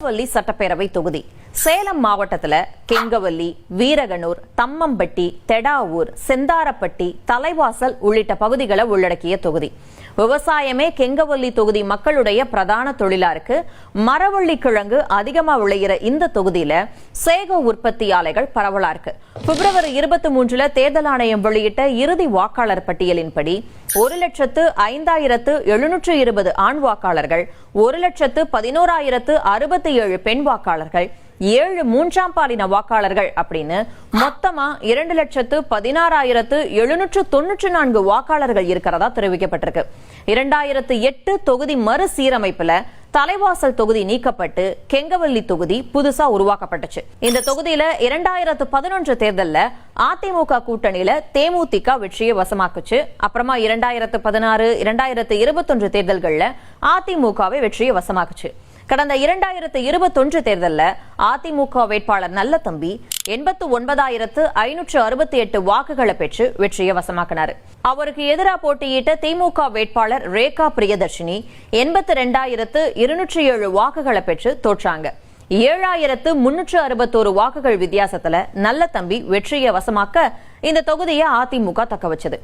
கெங்கவல்லி சட்டப்பேரவை தொகுதி சேலம் மாவட்டத்துல கெங்கவல்லி, வீரகனூர், தம்மம்பட்டி, தெடாவூர், செந்தாரப்பட்டி, தலைவாசல் உள்ளிட்ட பகுதிகளை உள்ளடக்கிய தொகுதி. விவசாயமே கெங்கவல்லி தொகுதி மக்களுடைய பிரதான தொழிலா இருக்கு. மரவள்ளி கிழங்கு அதிகமா விளையிற இந்த தொகுதியில சேக உற்பத்தி ஆலைகள் பரவலா இருக்கு. பிப்ரவரி 23 தேர்தல் ஆணையம் வெளியிட்ட இறுதி வாக்காளர் பட்டியலின்படி 1,05,720 ஆண் வாக்காளர்கள், 1,11,067 பெண் வாக்காளர்கள், 7 மூன்றாம் பாலின வாக்காளர்கள் அப்படின்னு மொத்தமா 2,16,794 வாக்காளர்கள் இருக்கிறதா தெரிவிக்கப்பட்டிருக்கு. 2008 தொகுதி மறுசீரமைப்புல தலைவாசல் தொகுதி நீக்கப்பட்டு கெங்கவல்லி தொகுதி புதுசா உருவாக்கப்பட்டுச்சு. இந்த தொகுதியில 2011 தேர்தல்ல அதிமுக கூட்டணியில தேமுதிக வெற்றியை வசமாக்குச்சு. அப்புறமா 2016, 2021 தேர்தல்கள்ல அதிமுகவை வெற்றியை வசமாக்குச்சு. கடந்த 2021 தேர்தல்ல அதிமுக வேட்பாளர் நல்லதம்பி 89,568 வாக்குகளை பெற்று வெற்றியை வசமாக்கினார். அவருக்கு எதிராக போட்டியிட்ட திமுக வேட்பாளர் ரேகா பிரியதர்ஷினி 82,207 வாக்குகளை பெற்று தோற்றாங்க. 7,361 வாக்குகள் வித்தியாசத்துல நல்லதம்பி வெற்றியை வசமாக்க இந்த தொகுதியை அதிமுக தக்க வச்சது.